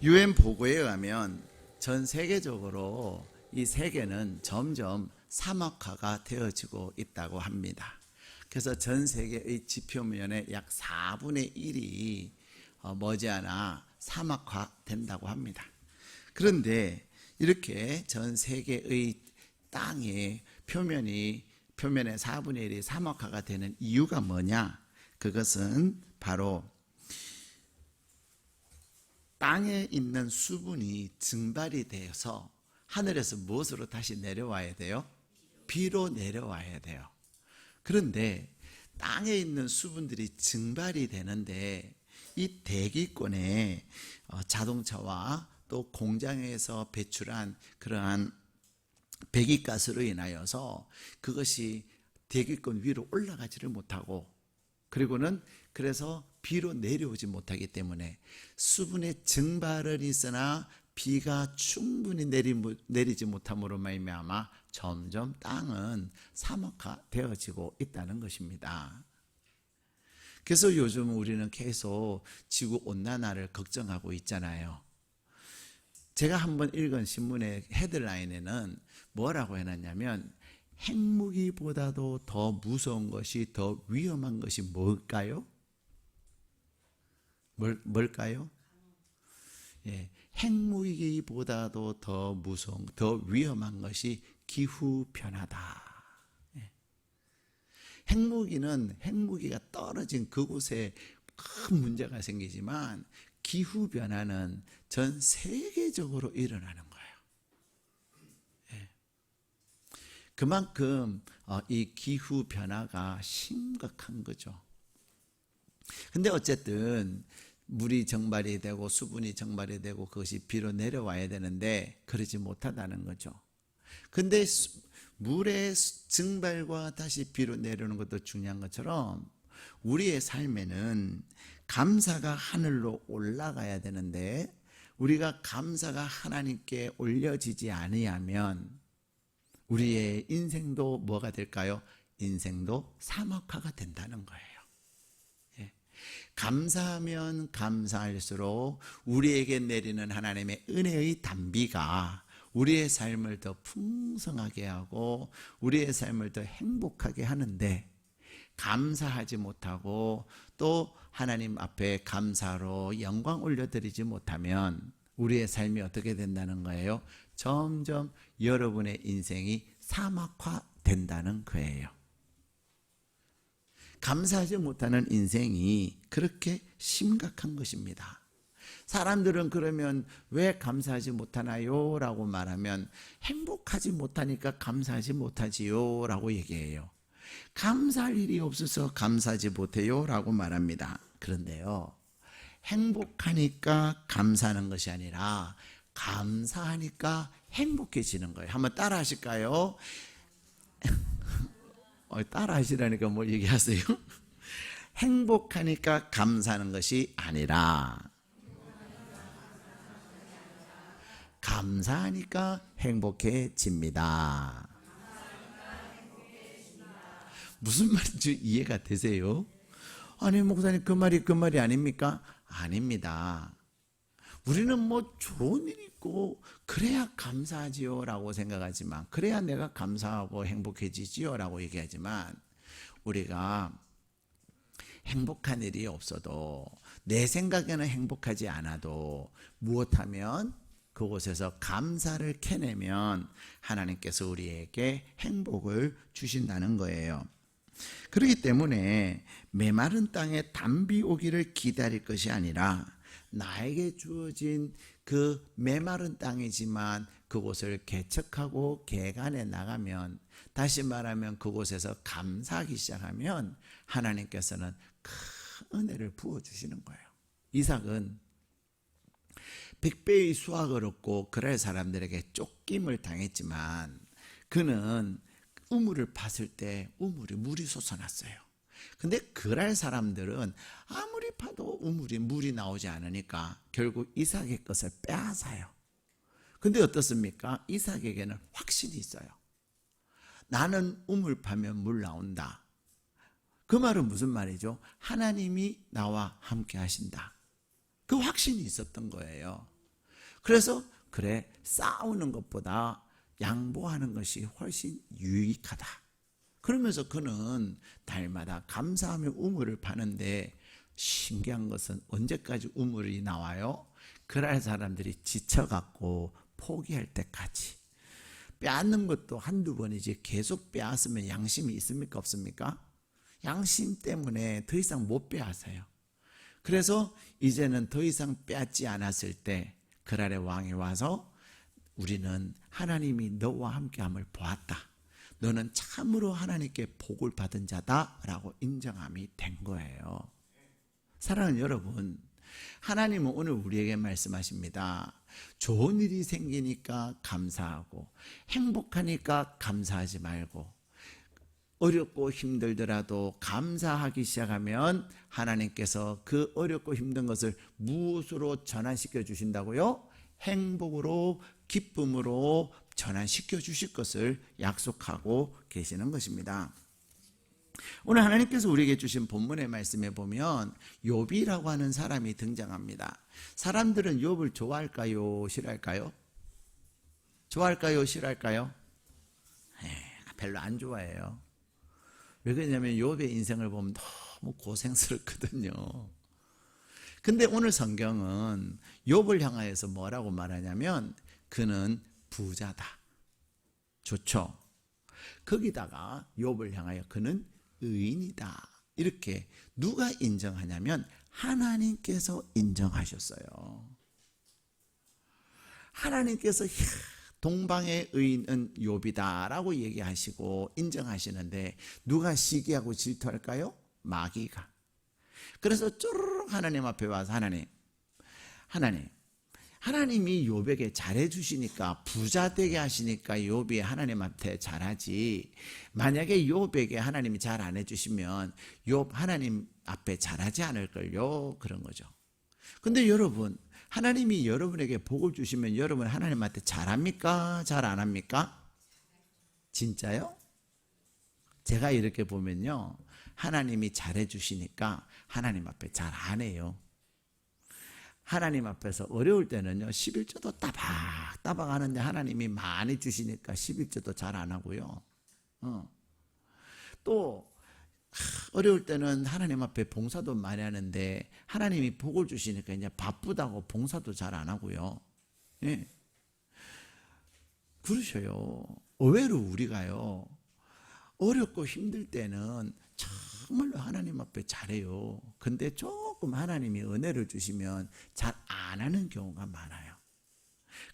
유엔 보고에 의하면 전 세계적으로 이 세계는 점점 사막화가 되어지고 있다고 합니다. 그래서 전 세계의 지표면의 약 4분의 1이 머지않아 사막화된다고 합니다. 그런데 이렇게 전 세계의 땅의 표면의 4분의 1이 사막화가 되는 이유가 뭐냐? 그것은 바로 땅에 있는 수분이 증발이 되어서 하늘에서 무엇으로 다시 내려와야 돼요? 비로 내려와야 돼요. 그런데 땅에 있는 수분들이 증발이 되는데 이 대기권에 자동차와 또 공장에서 배출한 그러한 배기가스로 인하여서 그것이 대기권 위로 올라가지를 못하고 그리고는 그래서 비로 내려오지 못하기 때문에 수분의 증발은 있으나 비가 충분히 내리지 못함으로 말미암아 점점 땅은 사막화되어지고 있다는 것입니다. 그래서 요즘 우리는 계속 지구온난화를 걱정하고 있잖아요. 제가 한번 읽은 신문의 헤드라인에는 뭐라고 해놨냐면 핵무기보다도 더 무서운 것이 더 위험한 것이 뭘까요? 뭘까요? 예, 핵무기보다도 더 무서운, 더 위험한 것이 기후변화다. 예. 핵무기가 떨어진 그곳에 큰 문제가 생기지만 기후변화는 전 세계적으로 일어나는 거예요. 예. 그만큼 이 기후변화가 심각한 거죠. 근데 어쨌든 물이 정발이 되고 수분이 정발이 되고 그것이 비로 내려와야 되는데 그러지 못하다는 거죠. 근데 물의 증발과 다시 비로 내려오는 것도 중요한 것처럼 우리의 삶에는 감사가 하늘로 올라가야 되는데 우리가 감사가 하나님께 올려지지 않으면 우리의 인생도 뭐가 될까요? 인생도 사막화가 된다는 거예요. 감사하면 감사할수록 우리에게 내리는 하나님의 은혜의 단비가 우리의 삶을 더 풍성하게 하고 우리의 삶을 더 행복하게 하는데 감사하지 못하고 또 하나님 앞에 감사로 영광 올려드리지 못하면 우리의 삶이 어떻게 된다는 거예요? 점점 여러분의 인생이 사막화된다는 거예요. 감사하지 못하는 인생이 그렇게 심각한 것입니다. 사람들은 그러면 왜 감사하지 못하나요? 라고 말하면 행복하지 못하니까 감사하지 못하지요 라고 얘기해요. 감사할 일이 없어서 감사하지 못해요 라고 말합니다. 그런데요, 행복하니까 감사하는 것이 아니라 감사하니까 행복해지는 거예요. 한번 따라 하실까요? 따라 하시라니까 뭘 얘기하세요? 행복하니까 감사하는 것이 아니라 감사하니까 행복해집니다. 무슨 말인지 이해가 되세요? 아니 목사님 그 말이 아닙니까? 아닙니다. 우리는 뭐 좋은 일 있고 그래야 감사하지요 라고 생각하지만 그래야 내가 감사하고 행복해지지요 라고 얘기하지만 우리가 행복한 일이 없어도 내 생각에는 행복하지 않아도 무엇하면 그곳에서 감사를 캐내면 하나님께서 우리에게 행복을 주신다는 거예요. 그렇기 때문에 메마른 땅에 단비 오기를 기다릴 것이 아니라 나에게 주어진 그 메마른 땅이지만 그곳을 개척하고 개간해 나가면 다시 말하면 그곳에서 감사하기 시작하면 하나님께서는 큰 은혜를 부어주시는 거예요. 이삭은 100배의 수확을 얻고 그랄 사람들에게 쫓김을 당했지만 그는 우물을 팠을 때 물이 솟아났어요. 근데 그랄 사람들은 아무리 파도 물이 나오지 않으니까 결국 이삭의 것을 빼앗아요. 근데 어떻습니까? 이삭에게는 확신이 있어요. 나는 우물 파면 물 나온다. 그 말은 무슨 말이죠? 하나님이 나와 함께 하신다. 그 확신이 있었던 거예요. 그래서 그래, 싸우는 것보다 양보하는 것이 훨씬 유익하다. 그러면서 그는 달마다 감사하며 우물을 파는데, 신기한 것은 언제까지 우물이 나와요? 그날 사람들이 지쳐갖고 포기할 때까지. 빼앗는 것도 한두 번이지 계속 빼앗으면 양심이 있습니까? 없습니까? 양심 때문에 더 이상 못 빼앗아요. 그래서 이제는 더 이상 빼앗지 않았을 때 그날의 왕이 와서 우리는 하나님이 너와 함께함을 보았다. 너는 참으로 하나님께 복을 받은 자다 라고 인정함이 된 거예요. 사랑하는 여러분, 하나님은 오늘 우리에게 말씀하십니다. 좋은 일이 생기니까 감사하고, 행복하니까 감사하지 말고, 어렵고 힘들더라도 감사하기 시작하면 하나님께서 그 어렵고 힘든 것을 무엇으로 전환시켜 주신다고요? 행복으로, 기쁨으로 전환시켜 주실 것을 약속하고 계시는 것입니다. 오늘 하나님께서 우리에게 주신 본문의 말씀에 보면 욥이라고 하는 사람이 등장합니다. 사람들은 욥을 좋아할까요? 싫어할까요? 좋아할까요? 싫어할까요? 별로 안 좋아해요. 왜 그러냐면 욥의 인생을 보면 너무 고생스럽거든요. 근데 오늘 성경은 욥을 향하여서 뭐라고 말하냐면 그는 부자다. 좋죠? 거기다가 욥을 향하여 그는 의인이다. 이렇게 누가 인정하냐면 하나님께서 인정하셨어요. 하나님께서 동방의 의인은 욥이다 라고 얘기하시고 인정하시는데 누가 시기하고 질투할까요? 마귀가. 그래서 쪼르륵 하나님 앞에 와서 하나님이 욥에게 잘해주시니까 부자 되게 하시니까 욥이 하나님한테 잘하지, 만약에 욥에게 하나님이 잘 안 해주시면 욥 하나님 앞에 잘하지 않을걸요. 그런 거죠. 근데 여러분, 하나님이 여러분에게 복을 주시면 여러분 하나님한테 잘합니까? 잘 안 합니까? 진짜요? 제가 이렇게 보면요, 하나님이 잘해주시니까 하나님 앞에 잘 안 해요. 하나님 앞에서 어려울 때는요 11조도 따박따박 하는데 하나님이 많이 주시니까 11조도 잘 안 하고요. 또 어려울 때는 하나님 앞에 봉사도 많이 하는데 하나님이 복을 주시니까 이제 바쁘다고 봉사도 잘 안 하고요. 예. 그러셔요. 의외로 우리가요 어렵고 힘들 때는 정말로 하나님 앞에 잘해요. 근데 조금 하나님이 은혜를 주시면 잘 안 하는 경우가 많아요.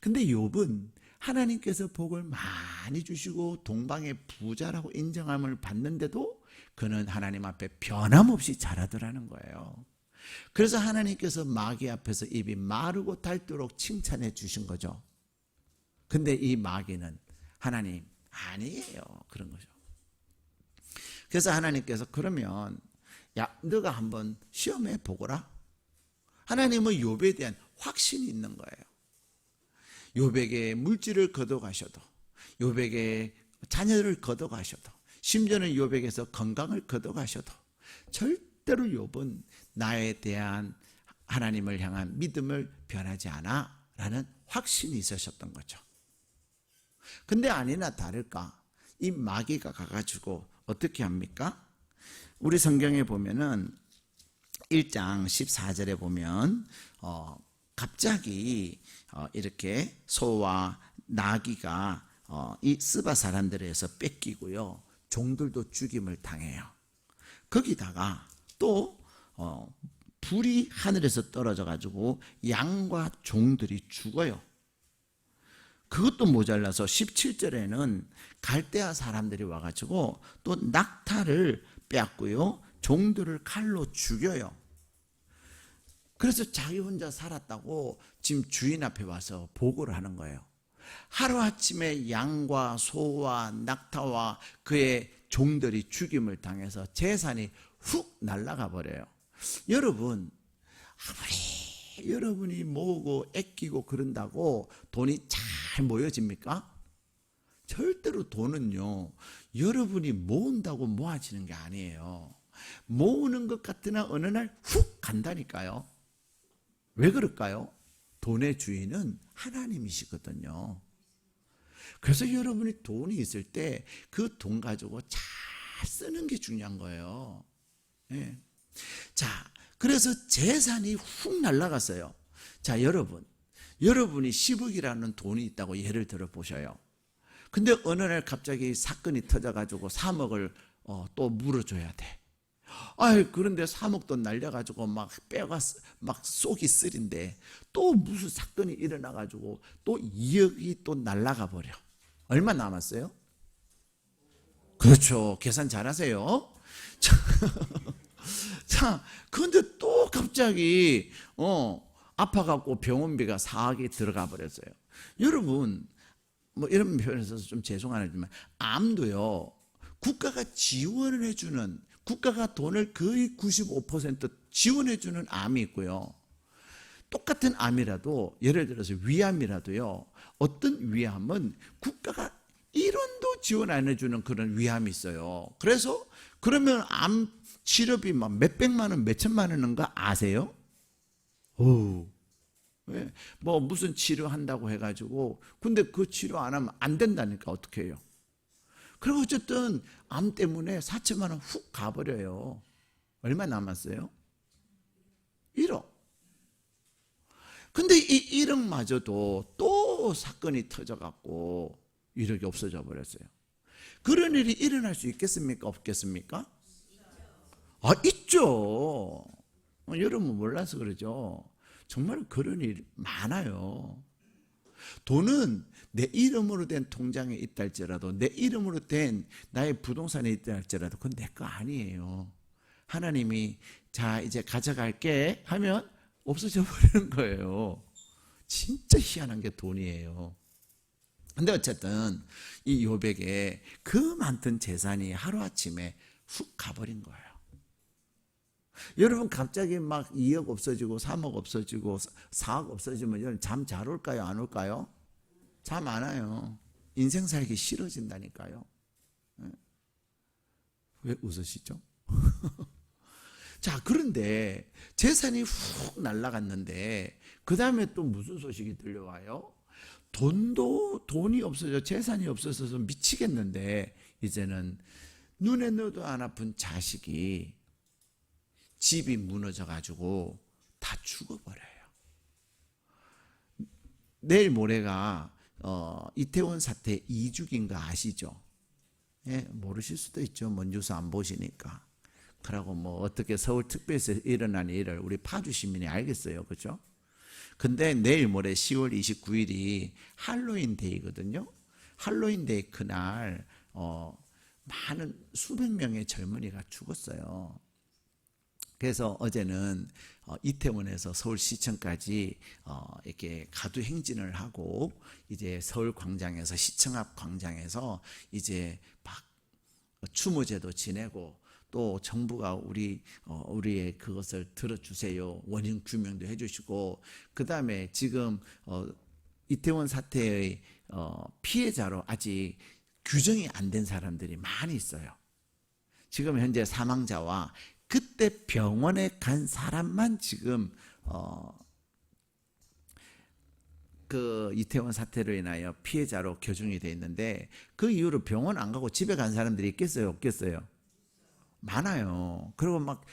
근데 욥은 하나님께서 복을 많이 주시고 동방의 부자라고 인정함을 받는데도 그는 하나님 앞에 변함없이 잘하더라는 거예요. 그래서 하나님께서 마귀 앞에서 입이 마르고 닳도록 칭찬해 주신 거죠. 근데 이 마귀는 하나님 아니에요. 그런 거죠. 그래서 하나님께서 그러면 야, 너가 한번 시험해 보거라. 하나님은 욥에 대한 확신이 있는 거예요. 욥에게 물질을 거둬가셔도, 욥에게 자녀를 거둬가셔도, 심지어는 욥에게서 건강을 거둬가셔도 절대로 욥은 나에 대한 하나님을 향한 믿음을 변하지 않아 라는 확신이 있으셨던 거죠. 근데 아니나 다를까 이 마귀가 가가지고 어떻게 합니까? 우리 성경에 보면은 1장 14절에 보면 갑자기 이렇게 소와 나귀가 이 스바 사람들에서 뺏기고요, 종들도 죽임을 당해요. 거기다가 또 불이 하늘에서 떨어져 가지고 양과 종들이 죽어요. 그것도 모자라서 17절에는 갈대아 사람들이 와가지고 또 낙타를 빼앗고요, 종들을 칼로 죽여요. 그래서 자기 혼자 살았다고 지금 주인 앞에 와서 보고를 하는 거예요. 하루아침에 양과 소와 낙타와 그의 종들이 죽임을 당해서 재산이 훅 날아가 버려요. 여러분, 아무리 여러분이 모으고 아끼고 그런다고 돈이 잘 모여집니까? 절대로 돈은요 여러분이 모은다고 모아지는 게 아니에요. 모으는 것 같으나 어느 날 훅 간다니까요. 왜 그럴까요? 돈의 주인은 하나님이시거든요. 그래서 여러분이 돈이 있을 때 그 돈 가지고 잘 쓰는 게 중요한 거예요. 예. 자, 그래서 재산이 훅 날아갔어요. 자, 여러분이 10억이라는 돈이 있다고 예를 들어 보셔요. 근데 어느 날 갑자기 사건이 터져가지고 3억을 또 물어줘야 돼. 그런데 3억 돈 날려가지고 막 뼈가 막 속이 쓰린데 또 무슨 사건이 일어나가지고 또 2억이 또 날아가 버려. 얼마 남았어요? 그렇죠. 계산 잘하세요. 자, 그런데 또 갑자기 아파갖고 병원비가 4억이 들어가 버렸어요. 여러분, 뭐 이런 표현을 써서 좀 죄송하지만 암도요, 국가가 지원을 해주는, 국가가 돈을 거의 95% 지원해주는 암이 있고요. 똑같은 암이라도, 예를 들어서 위암이라도요, 어떤 위암은 국가가 1원도 지원 안 해주는 그런 위암이 있어요. 그래서 그러면 암 치료비 막 몇백만 원, 몇천만 원인 거 아세요? 왜? 뭐 무슨 치료한다고 해가지고, 근데 그 치료 안 하면 안 된다니까 어떻게 해요? 그리고 어쨌든 암 때문에 4천만 원 훅 가버려요. 얼마 남았어요? 1억. 근데 이 1억마저도 또 사건이 터져갖고 1억이 없어져 버렸어요. 그런 일이 일어날 수 있겠습니까? 없겠습니까? 있죠. 여러분 몰라서 그러죠. 정말 그런 일 많아요. 돈은 내 이름으로 된 통장에 있다 할지라도, 내 이름으로 된 나의 부동산에 있다 할지라도 그건 내 거 아니에요. 하나님이 자 이제 가져갈게 하면 없어져 버리는 거예요. 진짜 희한한 게 돈이에요. 근데 어쨌든 이 욥에게 그 많던 재산이 하루아침에 훅 가버린 거예요. 여러분 갑자기 막 2억 없어지고 3억 없어지고 4억 없어지면 잠 잘 올까요? 안 올까요? 잠 안 와요. 인생 살기 싫어진다니까요. 왜 웃으시죠? 자, 그런데 재산이 훅 날아갔는데 그 다음에 또 무슨 소식이 들려와요? 돈이 없어져, 재산이 없어져서 미치겠는데 이제는 눈에 넣어도 안 아픈 자식이 집이 무너져 가지고 다 죽어버려요. 내일 모레가 이태원 사태 2주기인 거 아시죠? 예, 모르실 수도 있죠. 먼 뉴스 안 보시니까. 그러고 뭐 어떻게 서울특별시에서 일어난 일을 우리 파주 시민이 알겠어요. 그죠? 근데 내일 모레 10월 29일이 할로윈 데이거든요. 할로윈 데이 그날 많은 수백 명의 젊은이가 죽었어요. 그래서 어제는 이태원에서 서울시청까지 이렇게 가두 행진을 하고 이제 서울광장에서 시청 앞 광장에서 이제 막 추모제도 지내고 또 정부가 우리의 그것을 들어주세요. 원인 규명도 해주시고 그 다음에 지금 이태원 사태의 피해자로 아직 규정이 안 된 사람들이 많이 있어요. 지금 현재 사망자와 그때 병원에 간 사람만 지금 그 이태원 사태로 인하여 피해자로 규정이 되어 있는데 그 이후로 병원 안 가고 집에 간 사람들이 있겠어요? 없겠어요? 많아요. 그리고 막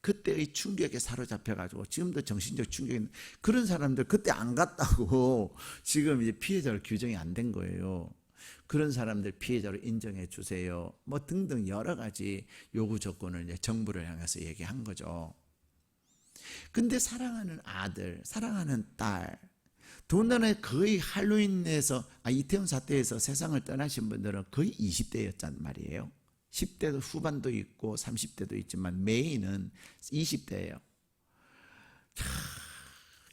그때의 충격에 사로잡혀가지고 지금도 정신적 충격이 그런 사람들 그때 안 갔다고 지금 이제 피해자로 규정이 안 된 거예요. 그런 사람들 피해자로 인정해 주세요. 뭐 등등 여러 가지 요구 조건을 이제 정부를 향해서 얘기한 거죠. 근데 사랑하는 아들, 사랑하는 딸, 더군다나 거의 할로윈에서 이태원 사태에서 세상을 떠나신 분들은 거의 20대였단 말이에요. 10대도 후반도 있고 30대도 있지만 메인은 20대예요.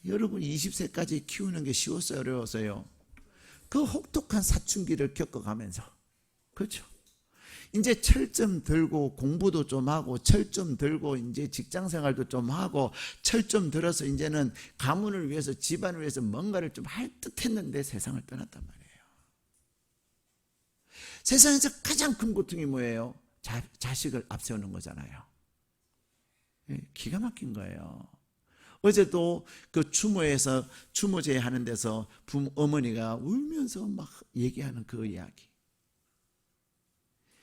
여러분 20세까지 키우는 게 쉬웠어요? 어려웠어요? 그 혹독한 사춘기를 겪어가면서 그렇죠. 이제 철 좀 들고 공부도 좀 하고 철 좀 들고 이제 직장생활도 좀 하고 철 좀 들어서 이제는 가문을 위해서 집안을 위해서 뭔가를 좀 할 듯했는데 세상을 떠났단 말이에요. 세상에서 가장 큰 고통이 뭐예요? 자식을 앞세우는 거잖아요. 기가 막힌 거예요. 어제도 그 추모에서 추모제 하는 데서 어머니가 울면서 막 얘기하는 그 이야기.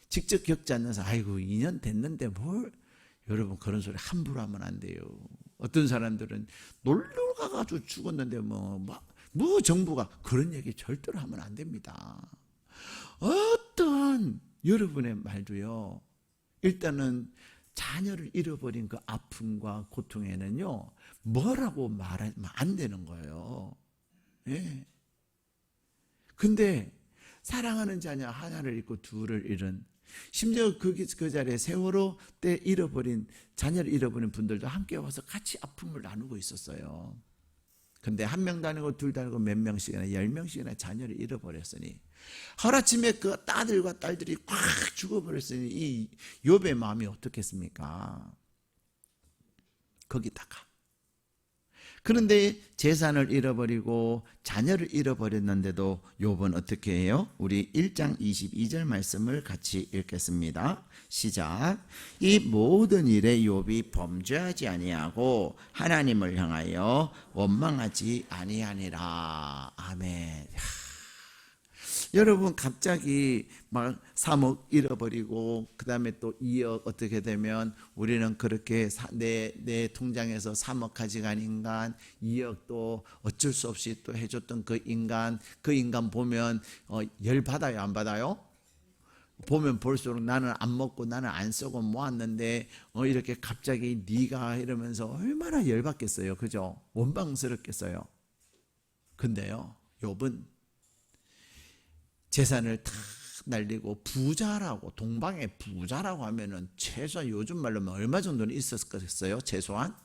직접 겪지 않는서 아이고 2년 됐는데 뭘. 여러분 그런 소리 함부로 하면 안 돼요. 어떤 사람들은 놀러 가가지고 죽었는데 뭐 정부가 그런 얘기 절대로 하면 안 됩니다. 어떠한 여러분의 말도요. 일단은 자녀를 잃어버린 그 아픔과 고통에는요. 뭐라고 말하면 안 되는 거예요. 예. 근데 사랑하는 자녀 하나를 잃고 둘을 잃은, 심지어 그 자리에 세월호 때 잃어버린 자녀를 잃어버린 분들도 함께 와서 같이 아픔을 나누고 있었어요. 근데 한 명도 아니고 둘도 아니고 몇 명씩이나 10명씩이나 자녀를 잃어버렸으니, 하루아침에 그 딸들과 딸들이 꽉 죽어버렸으니 이 욥의 마음이 어떻겠습니까? 거기다가 그런데 재산을 잃어버리고 자녀를 잃어버렸는데도 욥은 어떻게 해요? 우리 1장 22절 말씀을 같이 읽겠습니다. 시작. 이 모든 일에 욥이 범죄하지 아니하고 하나님을 향하여 원망하지 아니하니라. 아멘. 여러분 갑자기 막 3억 잃어버리고 그 다음에 또 2억 어떻게 되면 우리는 그렇게 내 통장에서 3억 가져간 인간, 2억 또 어쩔 수 없이 또 해줬던 그 인간 보면 열받아요 안 받아요? 보면 볼수록 나는 안 먹고 나는 안 쓰고 모았는데 이렇게 갑자기 네가 이러면서 얼마나 열받겠어요. 그죠? 원망스럽겠어요. 근데요 욥은 재산을 다 날리고 부자라고, 동방의 부자라고 하면은 최소한 요즘 말로 하면 얼마 정도는 있었겠어요? 최소한?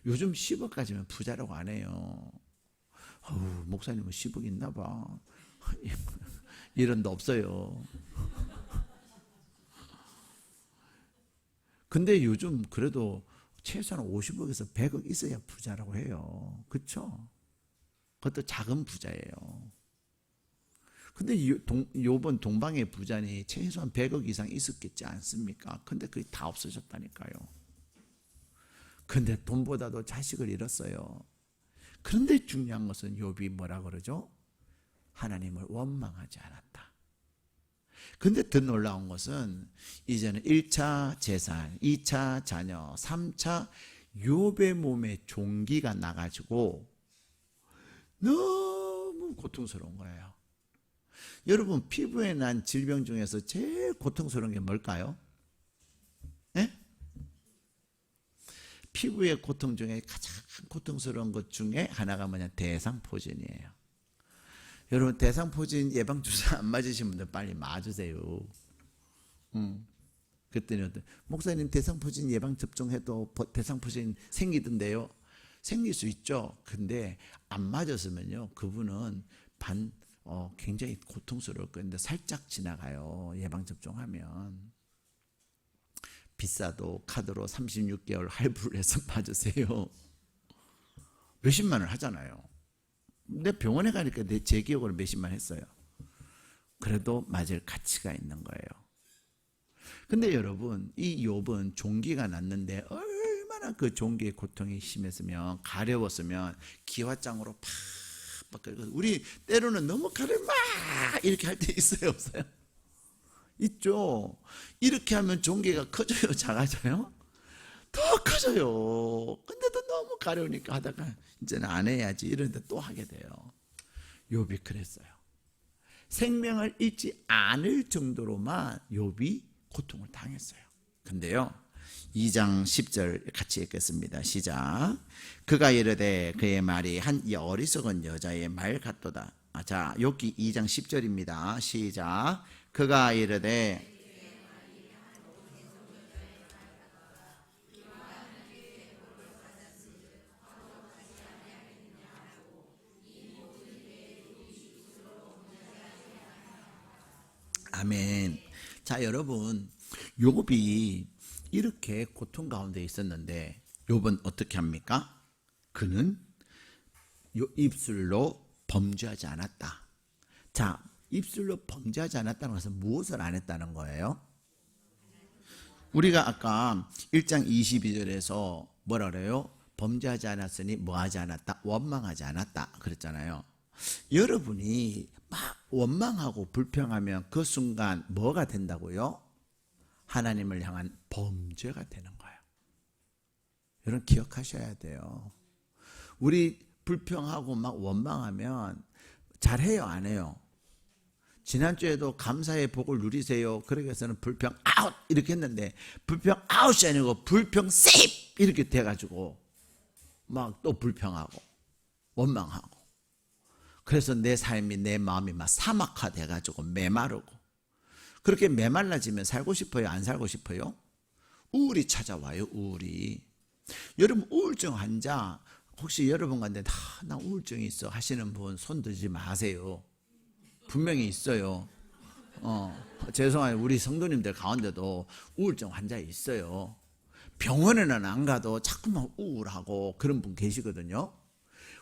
요즘 10억까지면 부자라고 안 해요. 목사님은 10억 있나 봐. 이런 데 없어요. 근데 요즘 그래도 최소한 50억에서 100억 있어야 부자라고 해요. 그렇죠? 그것도 작은 부자예요. 근데 욥은 동방의 부자니 최소한 100억 이상 있었겠지 않습니까? 근데 그게 다 없어졌다니까요. 근데 돈보다도 자식을 잃었어요. 그런데 중요한 것은 욥이 뭐라 그러죠? 하나님을 원망하지 않았다. 근데 더 놀라운 것은 이제는 1차 재산, 2차 자녀, 3차 욥의 몸에 종기가 나가지고 너무 고통스러운 거예요. 여러분 피부에 난 질병 중에서 제일 고통스러운 게 뭘까요? 네? 피부의 고통 중에 가장 고통스러운 것 중에 하나가 뭐냐? 대상포진이에요. 여러분 대상포진 예방주사 안 맞으신 분들 빨리 맞으세요. 그랬더니 목사님 대상포진 예방접종해도 대상포진 생기던데요. 생길 수 있죠. 근데 안 맞았으면요 그분은 굉장히 고통스러울 건데 살짝 지나가요. 예방접종하면. 비싸도 카드로 36개월 할부를 해서 맞으세요. 몇십만 원 하잖아요. 근데 병원에 가니까 제 기억으로 몇십만 했어요. 그래도 맞을 가치가 있는 거예요. 근데 여러분 이 욥은 종기가 났는데 얼마나 그 종기의 고통이 심했으면, 가려웠으면 기와장으로 팍 우리 때로는 너무 칼을 막 이렇게 할 때 있어요 없어요? 있죠. 이렇게 하면 종기가 커져요 작아져요? 더 커져요. 근데도 너무 가려우니까 하다가 이제는 안 해야지 이러는데 또 하게 돼요. 욥이 그랬어요. 생명을 잃지 않을 정도로만 욥이 고통을 당했어요. 근데요 2장 10절 같이 읽겠습니다. 시작. 그가 이르되 그의 말이 한 어리석은 여자의 말 같도다. 자, 욥기 2장 10절입니다. 시작. 그가 이르되 아멘. 자, 여러분 욥이 이렇게 고통 가운데 있었는데 욥은 어떻게 합니까? 그는 입술로 범죄하지 않았다. 자, 입술로 범죄하지 않았다는 것은 무엇을 안 했다는 거예요? 우리가 아까 1장 22절에서 뭐라 그래요? 범죄하지 않았으니 뭐하지 않았다? 원망하지 않았다 그랬잖아요. 여러분이 막 원망하고 불평하면 그 순간 뭐가 된다고요? 하나님을 향한 범죄가 되는 거예요. 여러분 기억하셔야 돼요. 우리 불평하고 막 원망하면 잘해요 안 해요? 지난주에도 감사의 복을 누리세요. 그러기 위해서는 불평 아웃 이렇게 했는데 불평 아웃이 아니고 불평 세입 이렇게 돼가지고 막 또 불평하고 원망하고, 그래서 내 삶이 내 마음이 막 사막화 돼가지고 메마르고, 그렇게 메말라지면 살고 싶어요 안 살고 싶어요? 우울이 찾아와요. 우울이. 여러분 우울증 환자 혹시 여러분 가운데 나 우울증이 있어 하시는 분 손 들지 마세요. 분명히 있어요. 죄송해요. 우리 성도님들 가운데도 우울증 환자 있어요. 병원에는 안 가도 자꾸만 우울하고 그런 분 계시거든요.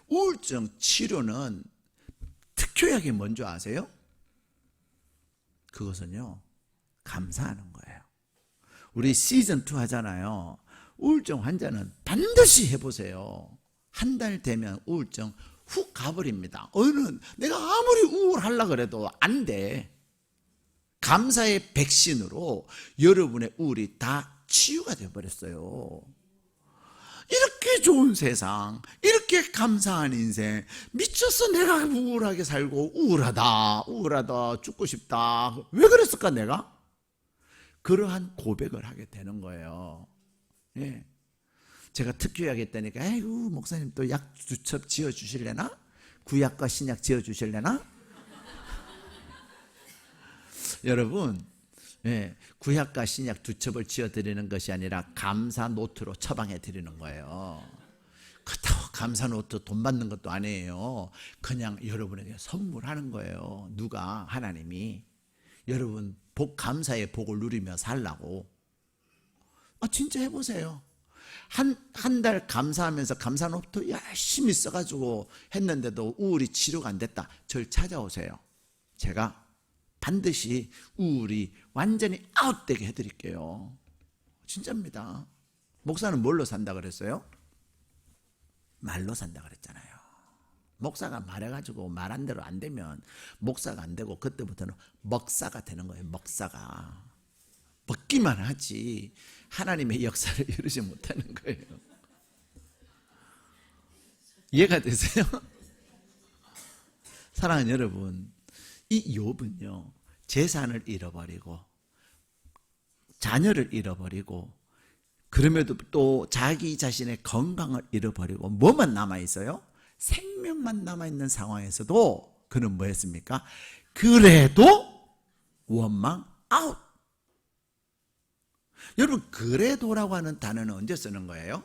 우울증 치료는 특효약이 뭔지 아세요? 그것은요, 감사하는 거예요. 우리 시즌2 하잖아요. 우울증 환자는 반드시 해보세요. 한 달 되면 우울증 훅 가버립니다. 내가 아무리 우울하려고 그래도 안 돼. 감사의 백신으로 여러분의 우울이 다 치유가 되어버렸어요. 이렇게 좋은 세상, 이렇게 감사한 인생, 미쳤어. 내가 우울하게 살고 우울하다 죽고 싶다. 왜 그랬을까 내가? 그러한 고백을 하게 되는 거예요. 예. 제가 특효약 했다니까 아이고 목사님 또 약 두 첩 지어주실래나? 구약과 신약 지어주실래나? 여러분, 예, 구약과 신약 두 첩을 지어드리는 것이 아니라 감사 노트로 처방해 드리는 거예요. 그렇다고 감사 노트 돈 받는 것도 아니에요. 그냥 여러분에게 선물하는 거예요. 누가? 하나님이. 여러분 감사의 복을 누리며 살라고. 진짜 해보세요. 한 달 감사하면서 감사 노트 열심히 써가지고 했는데도 우울이 치료가 안 됐다. 저를 찾아오세요. 제가 반드시 우울이 완전히 아웃되게 해드릴게요. 진짜입니다. 목사는 뭘로 산다 그랬어요? 말로 산다 그랬잖아요. 목사가 말해가지고 말한 대로 안 되면 목사가 안 되고 그때부터는 먹사가 되는 거예요. 먹사가. 먹기만 하지 하나님의 역사를 이루지 못하는 거예요. 이해가 되세요? 사랑하는 여러분, 이 욥은요, 재산을 잃어버리고 자녀를 잃어버리고 그럼에도 또 자기 자신의 건강을 잃어버리고 뭐만 남아있어요? 생명만 남아있는 상황에서도 그는 뭐 했습니까? 그래도 원망 아웃. 여러분 그래도라고 하는 단어는 언제 쓰는 거예요?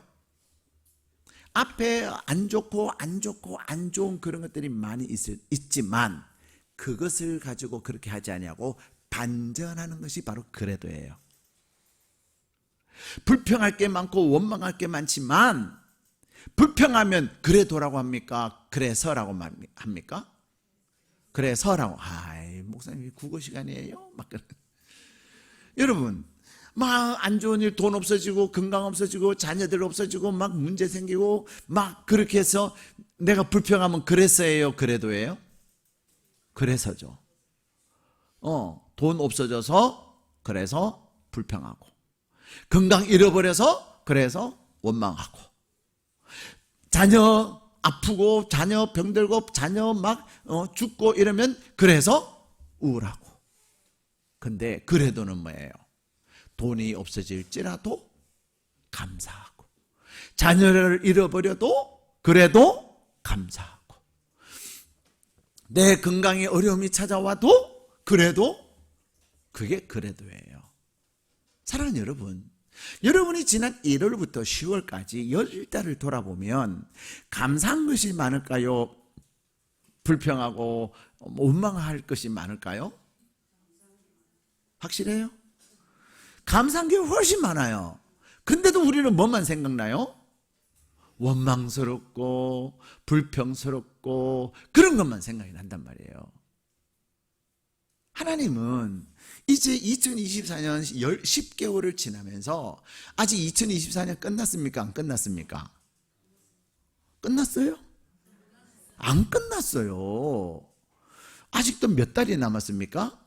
앞에 안 좋고 안 좋은 그런 것들이 많이 있지만 그것을 가지고 그렇게 하지 아니하고 반전하는 것이 바로 그래도예요. 불평할 게 많고 원망할 게 많지만 불평하면 그래도라고 합니까? 그래서라고 합니까? 그래서라고. 목사님 국어 시간이에요? 막 여러분 막 안 좋은 일, 돈 없어지고 건강 없어지고 자녀들 없어지고 막 문제 생기고 막 그렇게 해서 내가 불평하면 그래서예요? 그래도예요? 그래서죠. 돈 없어져서 그래서 불평하고, 건강 잃어버려서 그래서 원망하고, 자녀 아프고 자녀 병들고 자녀 막 죽고 이러면 그래서 우울하고. 근데 그래도는 뭐예요? 돈이 없어질지라도 감사하고, 자녀를 잃어버려도 그래도 감사하고, 내 건강에 어려움이 찾아와도 그래도, 그게 그래도예요. 사랑하는 여러분, 여러분이 지난 1월부터 10월까지 10달을 돌아보면 감사한 것이 많을까요? 불평하고 원망할 것이 많을까요? 확실해요? 감사한 게 훨씬 많아요. 근데도 우리는 뭐만 생각나요? 원망스럽고 불평스럽고 그런 것만 생각이 난단 말이에요. 하나님은 이제 2024년 10개월을 지나면서 아직 2024년 끝났습니까? 안 끝났습니까? 끝났어요? 안 끝났어요. 아직도 몇 달이 남았습니까?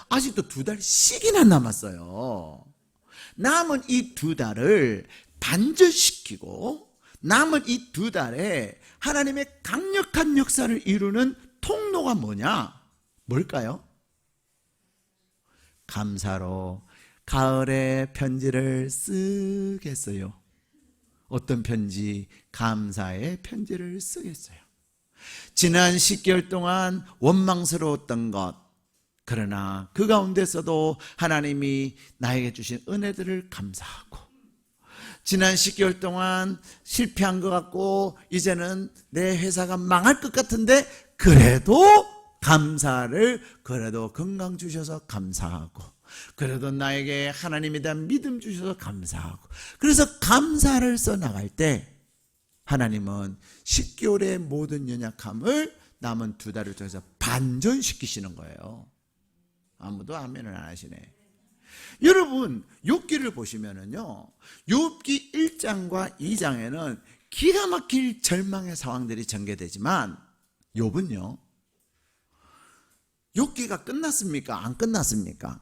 아직도 2달씩이나 남았어요. 남은 이 2달을 반전시키고 남은 이 2달에 하나님의 강력한 역사를 이루는 통로가 뭐냐? 뭘까요? 감사로 가을에 편지를 쓰겠어요. 어떤 편지? 감사의 편지를 쓰겠어요. 지난 10개월 동안 원망스러웠던 것, 그러나 그 가운데서도 하나님이 나에게 주신 은혜들을 감사하고, 지난 10개월 동안 실패한 것 같고 이제는 내 회사가 망할 것 같은데 그래도 감사를, 그래도 건강 주셔서 감사하고, 그래도 나에게 하나님에 대한 믿음 주셔서 감사하고, 그래서 감사를 써나갈 때 하나님은 10개월의 모든 연약함을 남은 2달을 통해서 반전시키시는 거예요. 아무도 아멘을 안 하시네. 여러분, 욥기를 보시면은요, 욥기 1장과 2장에는 기가 막힐 절망의 상황들이 전개되지만 욥은요, 욥기가 끝났습니까? 안 끝났습니까?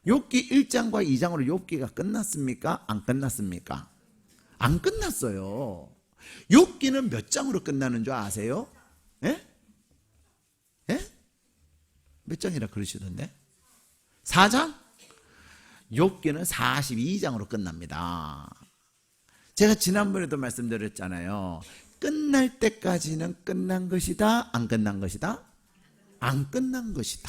욥기 1장과 2장으로 욥기가 끝났습니까? 안 끝났습니까? 안 끝났어요. 욥기는 몇 장으로 끝나는 줄 아세요? 예? 예? 몇 장이라 그러시던데? 4장? 욥기는 42장으로 끝납니다. 제가 지난번에도 말씀드렸잖아요. 끝날 때까지는 끝난 것이다? 안 끝난 것이다? 안 끝난 것이다.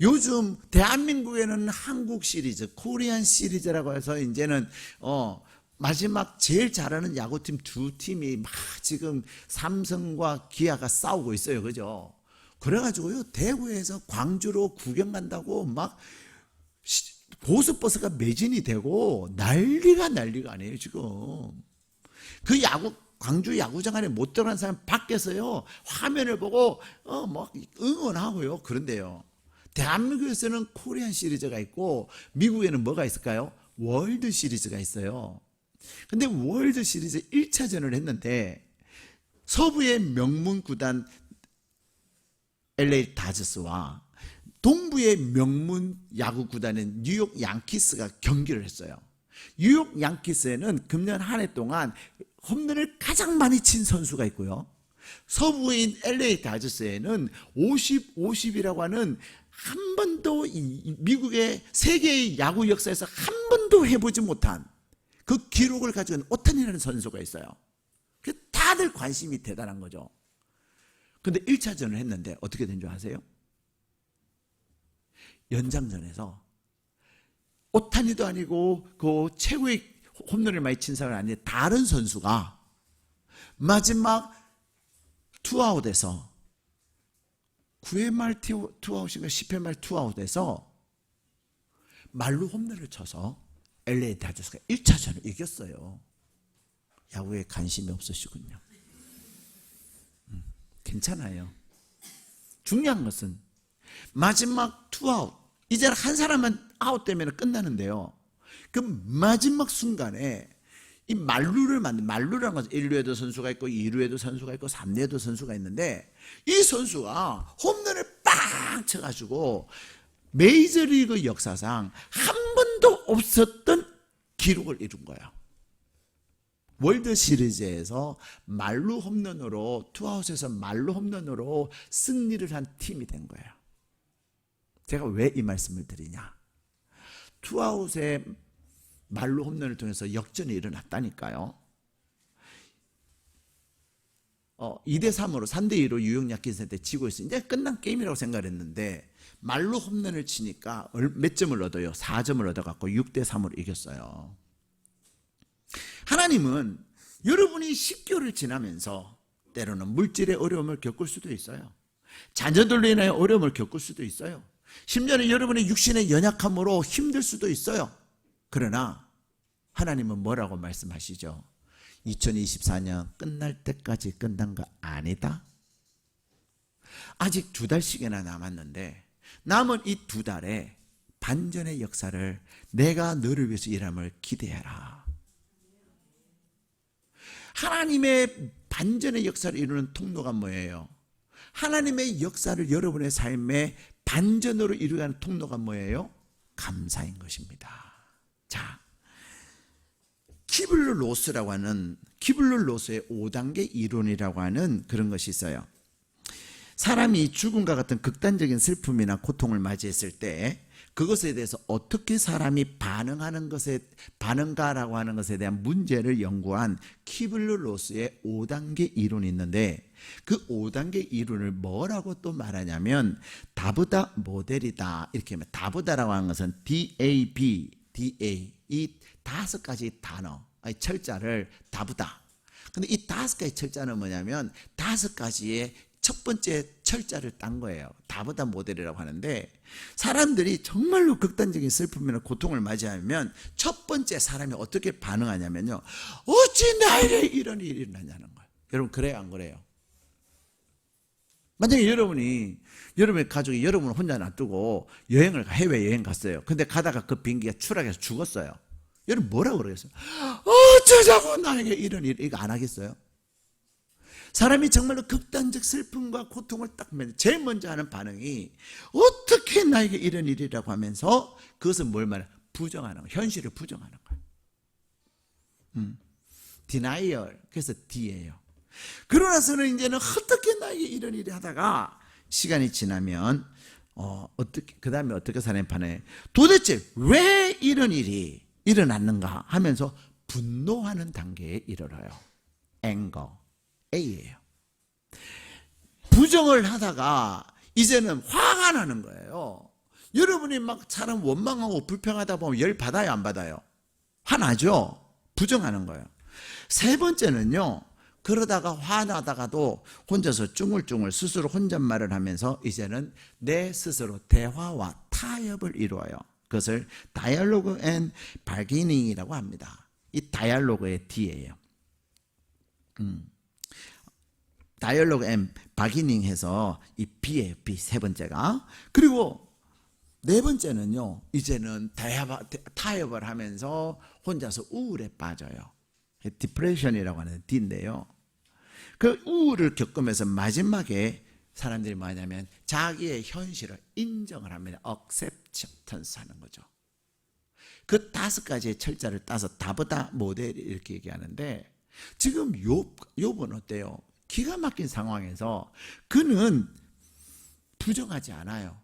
요즘 대한민국에는 한국 시리즈, 코리안 시리즈라고 해서 이제는 마지막 제일 잘하는 야구팀 2팀이 막 지금 삼성과 기아가 싸우고 있어요. 그죠? 그래가지고요, 대구에서 광주로 구경 간다고 막 고속버스가 매진이 되고 난리가 아니에요, 지금. 그 광주 야구장 안에 못 들어간 사람 밖에서요, 화면을 보고, 응원하고요. 그런데요, 대한민국에서는 코리안 시리즈가 있고, 미국에는 뭐가 있을까요? 월드 시리즈가 있어요. 근데 월드 시리즈 1차전을 했는데, 서부의 명문 구단 LA 다저스와 동부의 명문 야구 구단인 뉴욕 양키스가 경기를 했어요. 뉴욕 양키스에는 금년 한 해 동안 홈런을 가장 많이 친 선수가 있고요, 서부인 LA 다저스에는 50, 50이라고 하는 한 번도 미국의 세계의 야구 역사에서 한 번도 해보지 못한 그 기록을 가지고 있는 오타니라는 선수가 있어요. 다들 관심이 대단한 거죠. 근데 1차전을 했는데 어떻게 된 줄 아세요? 연장전에서 오타니도 아니고 그 최고의 홈런을 많이 친 사람은 아닌데 다른 선수가 마지막 투아웃에서 9회 말 투아웃인가 10회 말 투아웃에서 말루 홈런을 쳐서 LA 다저스가 1차전을 이겼어요. 야구에 관심이 없으시군요. 괜찮아요. 중요한 것은 마지막 투아웃, 이제 한 사람만 아웃되면 끝나는데요, 그 마지막 순간에 이 말루라는 것은 1루에도 선수가 있고 2루에도 선수가 있고 3루에도 선수가 있는데, 이 선수가 홈런을 빵 쳐가지고 메이저리그 역사상 한 번도 없었던 기록을 이룬 거예요. 월드 시리즈에서 말루 홈런으로, 투아웃에서 말루 홈런으로 승리를 한 팀이 된 거예요. 제가 왜 이 말씀을 드리냐? 투아웃에 말루 홈런을 통해서 역전이 일어났다니까요. 2대3으로 3대2로 뉴욕 양키스한테 지고 있어요. 이제 끝난 게임이라고 생각했는데 말루 홈런을 치니까 몇 점을 얻어요? 4점을 얻어갖고 6대3으로 이겼어요. 하나님은 여러분이 10개월을 지나면서 때로는 물질의 어려움을 겪을 수도 있어요. 자녀들로 인하여 어려움을 겪을 수도 있어요. 심지어는 여러분의 육신의 연약함으로 힘들 수도 있어요. 그러나 하나님은 뭐라고 말씀하시죠? 2024년 끝날 때까지 끝난 거 아니다. 아직 2달씩이나 남았는데 남은 이 2달에 반전의 역사를 내가 너를 위해서 일함을 기대해라. 하나님의 반전의 역사를 이루는 통로가 뭐예요? 하나님의 역사를 여러분의 삶에 반전으로 이루는 통로가 뭐예요? 감사인 것입니다. 자, 키블르로스라고 하는 키블르로스의 5단계 이론이라고 하는 그런 것이 있어요. 사람이 죽음과 같은 극단적인 슬픔이나 고통을 맞이했을 때 그것에 대해서 어떻게 사람이 반응가라고 하는 것에 대한 문제를 연구한 키블르로스의 5단계 이론이 있는데, 그 5단계 이론을 뭐라고 또 말하냐면 다부다 모델이다. 이렇게 하면, 다부다라고 하는 것은 DAB, DA, 이 5가지 단어, 철자를 다부다. 근데 이 5가지 철자는 뭐냐면 5가지의 첫 번째 철자를 딴 거예요. 다부다 모델이라고 하는데, 사람들이 정말로 극단적인 슬픔이나 고통을 맞이하면 첫 번째 사람이 어떻게 반응하냐면요, 어찌 나에게 이런 일이 일어나냐는 거예요. 여러분, 그래요 안 그래요? 만약에 여러분의 가족이 여러분을 혼자 놔두고 해외여행 갔어요. 근데 가다가 그 비행기가 추락해서 죽었어요. 여러분 뭐라고 그러겠어요? 어쩌자고 나에게 이런 일, 이거 안 하겠어요? 사람이 정말로 극단적 슬픔과 고통을 딱 제일 먼저 하는 반응이 어떻게 나에게 이런 일이라고 하면서 그것은 뭘 말해요? 부정하는 거예요. 현실을 부정하는 거예요. denial, 그래서 D예요. 그러고 나서는 이제는 어떻게 나에게 이런 일이 하다가 시간이 지나면 그 다음에 어떻게 사람이 반응해요? 도대체 왜 이런 일이 일어났는가 하면서 분노하는 단계에 이르러요. anger, A예요. 부정을 하다가 이제는 화가 나는 거예요. 여러분이 막 사람 원망하고 불평하다 보면 열 받아요, 안 받아요? 화나죠? 부정하는 거예요. 세 번째는요, 그러다가 화나다가도 혼자서 쭝울쭝울 스스로 혼잣말을 하면서 이제는 내 스스로 대화와 타협을 이루어요. 그것을 다이얼로그 앤 바기닝이라고 합니다. 이 다이얼로그의 D예요. 다이얼로그 앤 바기닝 해서 이 B예요. B 세 번째가. 그리고 네 번째는요, 이제는 타협을 하면서 혼자서 우울에 빠져요. 디프레션이라고 하는 D인데요, 그 우울을 겪으면서 마지막에 사람들이 뭐냐면 자기의 현실을 인정을 합니다. acceptance 하는 거죠. 그 5가지의 철자를 따서 다부다 모델 이렇게 얘기하는데, 지금 욥은 어때요? 기가 막힌 상황에서 그는 부정하지 않아요.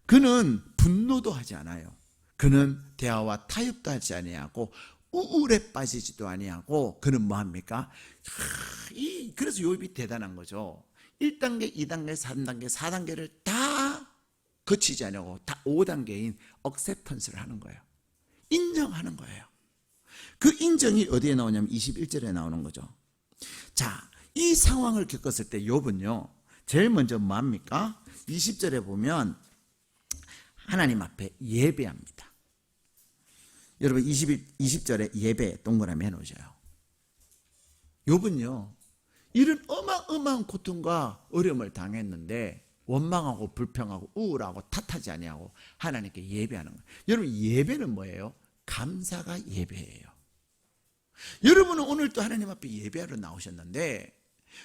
그는 분노도 하지 않아요. 그는 대화와 타협도 하지 아니하고 우울에 빠지지도 아니하고, 그는 뭐합니까? 그래서 욥이 대단한 거죠. 1단계, 2단계, 3단계, 4단계를 다 거치지 않고 다 5단계인 acceptance를 하는 거예요. 인정하는 거예요. 그 인정이 어디에 나오냐면 21절에 나오는 거죠. 자, 이 상황을 겪었을 때 욥은요, 제일 먼저 뭐합니까? 20절에 보면 하나님 앞에 예배합니다. 여러분 20절에 예배 동그라미 해놓으셔요. 욥은요, 이런 어마어마한 고통과 어려움을 당했는데 원망하고 불평하고 우울하고 탓하지 아니하고 하나님께 예배하는 거예요. 여러분, 예배는 뭐예요? 감사가 예배예요. 여러분은 오늘 또 하나님 앞에 예배하러 나오셨는데,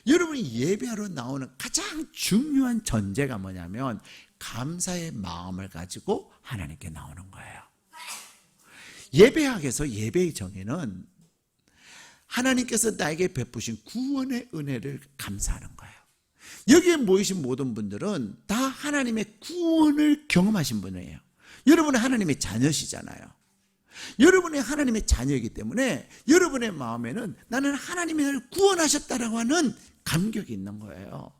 여러분이 예배하러 나오는 가장 중요한 전제가 뭐냐면 감사의 마음을 가지고 하나님께 나오는 거예요. 예배학에서 예배의 정의는 하나님께서 나에게 베푸신 구원의 은혜를 감사하는 거예요. 여기에 모이신 모든 분들은 다 하나님의 구원을 경험하신 분이에요. 여러분은 하나님의 자녀시잖아요. 여러분이 하나님의 자녀이기 때문에 여러분의 마음에는 나는 하나님이 나를 구원하셨다라고 하는 감격이 있는 거예요.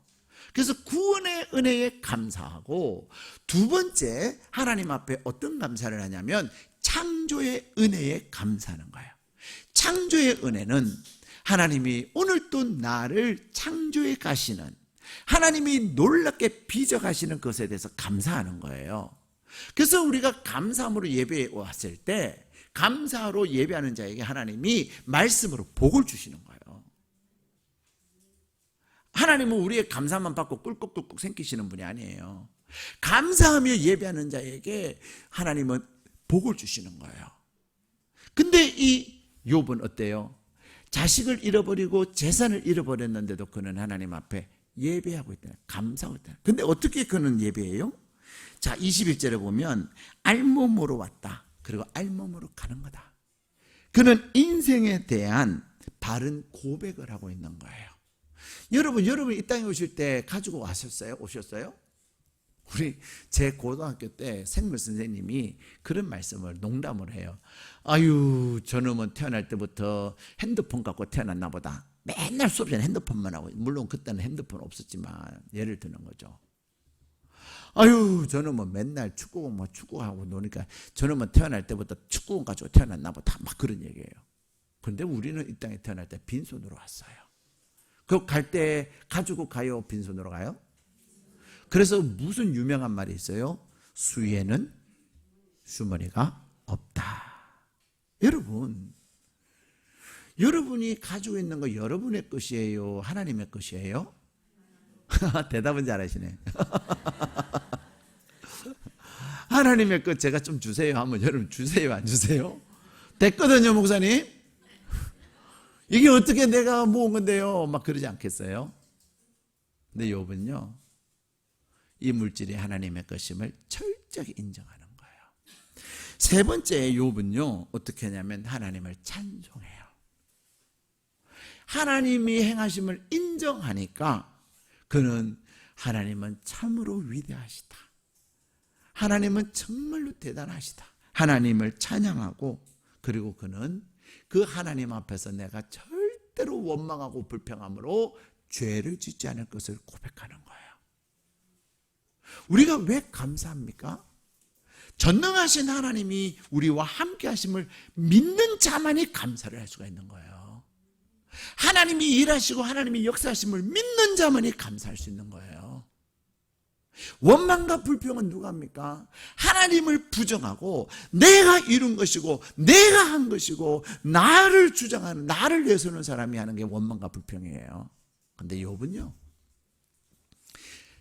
그래서 구원의 은혜에 감사하고, 두 번째 하나님 앞에 어떤 감사를 하냐면 창조의 은혜에 감사하는 거예요. 창조의 은혜는 하나님이 오늘 또 나를 창조해 가시는, 하나님이 놀랍게 빚어 가시는 것에 대해서 감사하는 거예요. 그래서 우리가 감사함으로 예배에 왔을 때 감사로 예배하는 자에게 하나님이 말씀으로 복을 주시는 거예요. 하나님은 우리의 감사만 받고 꿀꺽꿀꺽 생기시는 분이 아니에요. 감사하며 예배하는 자에게 하나님은 복을 주시는 거예요. 근데 이 욥은 어때요? 자식을 잃어버리고 재산을 잃어버렸는데도 그는 하나님 앞에 예배하고 있다. 감사하고 있다. 근데 어떻게 그는 예배해요? 자, 21절에 보면 알몸으로 왔다. 그리고 알몸으로 가는 거다. 그는 인생에 대한 바른 고백을 하고 있는 거예요. 여러분 이 땅에 오실 때 가지고 오셨어요? 제 고등학교 때 생물 선생님이 그런 말씀을 농담을 해요. 아유, 저놈은 태어날 때부터 핸드폰 갖고 태어났나 보다. 맨날 수업 시간에 핸드폰만 하고, 물론 그때는 핸드폰 없었지만 예를 드는 거죠. 아유, 저놈은 맨날 축구하고 노니까 저놈은 태어날 때부터 축구공 가지고 태어났나 보다. 막 그런 얘기예요. 그런데 우리는 이 땅에 태어날 때 빈손으로 왔어요. 그 갈 때 가지고 가요? 빈손으로 가요? 그래서 무슨 유명한 말이 있어요? 수에는 주머니가 없다. 여러분이 가지고 있는 거 여러분의 것이에요? 하나님의 것이에요? 대답은 잘하시네. 하나님의 것 제가 좀 주세요 하면 여러분 주세요 안 주세요? 됐거든요, 목사님. 이게 어떻게 내가 모은 건데요? 막 그러지 않겠어요? 근데 욥은요, 이 물질이 하나님의 것임을 철저히 인정하는 거예요. 세 번째 욥은요, 어떻게 하냐면 하나님을 찬송해요. 하나님이 행하심을 인정하니까 그는 하나님은 참으로 위대하시다. 하나님은 정말로 대단하시다. 하나님을 찬양하고, 그리고 그는 그 하나님 앞에서 내가 절대로 원망하고 불평함으로 죄를 짓지 않을 것을 고백하는 거예요. 우리가 왜 감사합니까? 전능하신 하나님이 우리와 함께 하심을 믿는 자만이 감사를 할 수가 있는 거예요. 하나님이 일하시고 하나님이 역사하심을 믿는 자만이 감사할 수 있는 거예요. 원망과 불평은 누가 합니까? 하나님을 부정하고 내가 이룬 것이고 내가 한 것이고 나를 주장하는, 나를 내세우는 사람이 하는 게 원망과 불평이에요. 그런데 욥은요,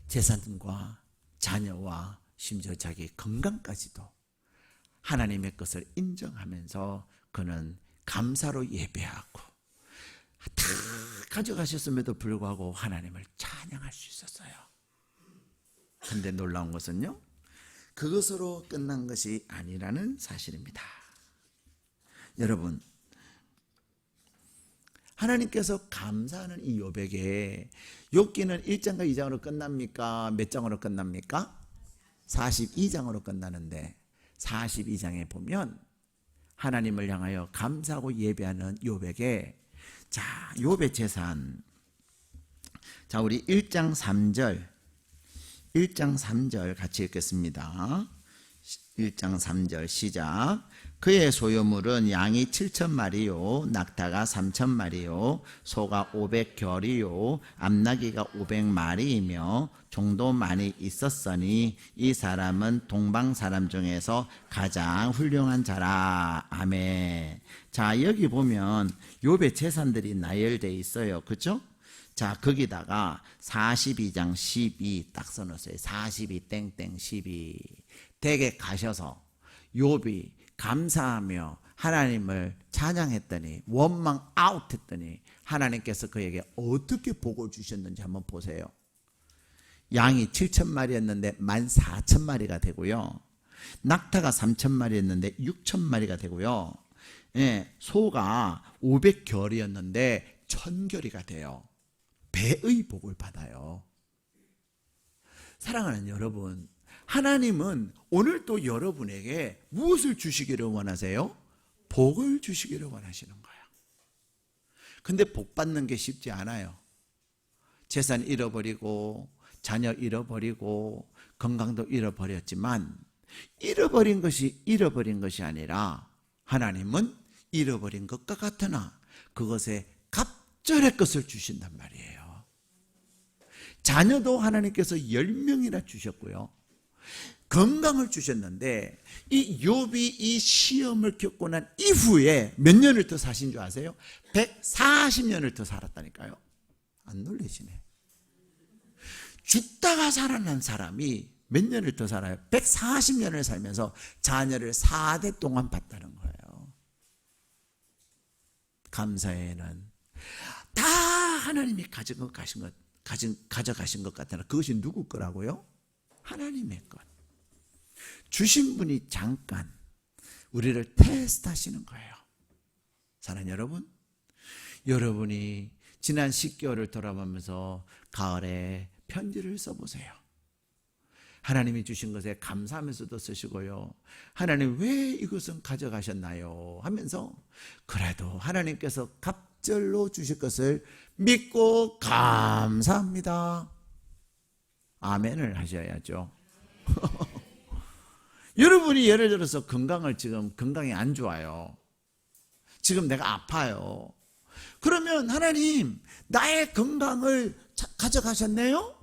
재산과 자녀와 심지어 자기 건강까지도 하나님의 것을 인정하면서 그는 감사로 예배하고 다 가져가셨음에도 불구하고 하나님을 찬양할 수 있었어요. 근데 놀라운 것은요, 그것으로 끝난 것이 아니라는 사실입니다. 여러분, 하나님께서 감사하는 이 욥에게, 욥기는 1장과 2장으로 끝납니까? 몇 장으로 끝납니까? 42장으로 끝나는데 42장에 보면 하나님을 향하여 감사하고 예배하는 욥에게, 자, 욥의 재산, 자, 우리 1장 3절 같이 읽겠습니다. 1장 3절 시작. 그의 소유물은 양이 7,000마리요, 낙타가 3,000마리요, 소가 500결이요, 암나귀가 500마리이며 종도 많이 있었으니 이 사람은 동방 사람 중에서 가장 훌륭한 자라. 아멘. 자, 여기 보면 욥의 재산들이 나열되어 있어요. 그렇죠? 자, 거기다가 42장 12 딱 써놓으세요. 42 땡땡 12. 댁에 가셔서 욥이 감사하며 하나님을 찬양했더니, 원망 아웃했더니 하나님께서 그에게 어떻게 복을 주셨는지 한번 보세요. 양이 7,000마리였는데 14,000마리가 되고요, 낙타가 3,000마리였는데 6,000마리가 되고요, 예, 소가 500결이었는데 1,000결이가 돼요. 배의 복을 받아요. 사랑하는 여러분, 하나님은 오늘 또 여러분에게 무엇을 주시기를 원하세요? 복을 주시기를 원하시는 거예요. 근데 복 받는 게 쉽지 않아요. 재산 잃어버리고 자녀 잃어버리고 건강도 잃어버렸지만, 잃어버린 것이 아니라 하나님은 잃어버린 것과 같으나 그것에 갑절의 것을 주신단 말이에요. 자녀도 하나님께서 10명이나 주셨고요, 건강을 주셨는데, 이 욥이 이 시험을 겪고 난 이후에 몇 년을 더 사신 줄 아세요? 140년을 더 살았다니까요. 안 놀라시네. 죽다가 살아난 사람이 몇 년을 더 살아요? 140년을 살면서 자녀를 4대 동안 봤다는 거예요. 감사에는 다 하나님이 가져가신 것 같으나 그것이 누구 거라고요? 하나님의 것. 주신 분이 잠깐 우리를 테스트하시는 거예요. 사랑하는 여러분, 여러분이 지난 10개월을 돌아보면서 가을에 편지를 써보세요. 하나님이 주신 것에 감사하면서도 쓰시고요. 하나님 왜 이것은 가져가셨나요? 하면서 그래도 하나님께서 갑절로 주실 것을 믿고 감사합니다. 아멘을 하셔야죠. 여러분이 예를 들어서 건강이 안 좋아요. 지금 내가 아파요. 그러면 하나님 나의 건강을 가져가셨네요?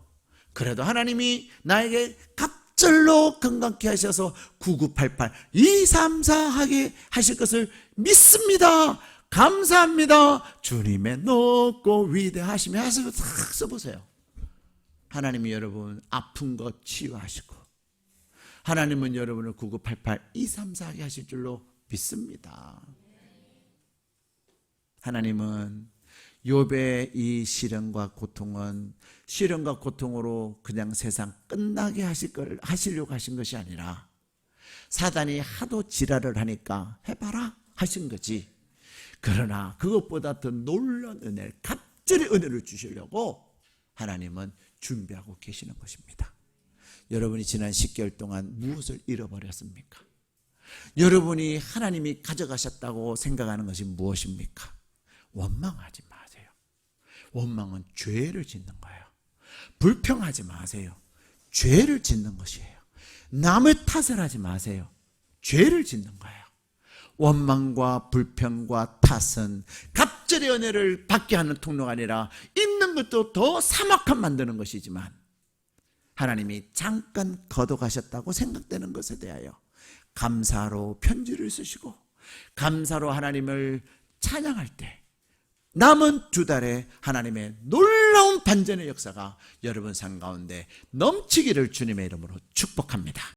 그래도 하나님이 나에게 갑절로 건강케 하셔서 9988 234 하게 하실 것을 믿습니다. 감사합니다. 주님의 높고 위대하심이 하셔서 싹 써보세요. 하나님이 여러분 아픈 것 치유하시고 하나님은 여러분을 9988 234 하게 하실 줄로 믿습니다. 하나님은 욥의 이 시련과 고통은 시련과 고통으로 그냥 세상 끝나게 하시려고 하신 것이 아니라 사단이 하도 지랄을 하니까 해봐라 하신 거지. 그러나 그것보다 더 놀라운 은혜를, 갑절의 은혜를 주시려고 하나님은 준비하고 계시는 것입니다. 여러분이 지난 10개월 동안 무엇을 잃어버렸습니까? 여러분이 하나님이 가져가셨다고 생각하는 것이 무엇입니까? 원망하지 마세요. 원망은 죄를 짓는 거예요. 불평하지 마세요. 죄를 짓는 것이에요. 남의 탓을 하지 마세요. 죄를 짓는 거예요. 원망과 불평과 탓은 갑절의 은혜를 받게 하는 통로가 아니라 있는 것도 더 사막한 만드는 것이지만 하나님이 잠깐 거둬가셨다고 생각되는 것에 대하여 감사로 편지를 쓰시고 감사로 하나님을 찬양할 때 남은 2달에 하나님의 놀라운 반전의 역사가 여러분 삶 가운데 넘치기를 주님의 이름으로 축복합니다.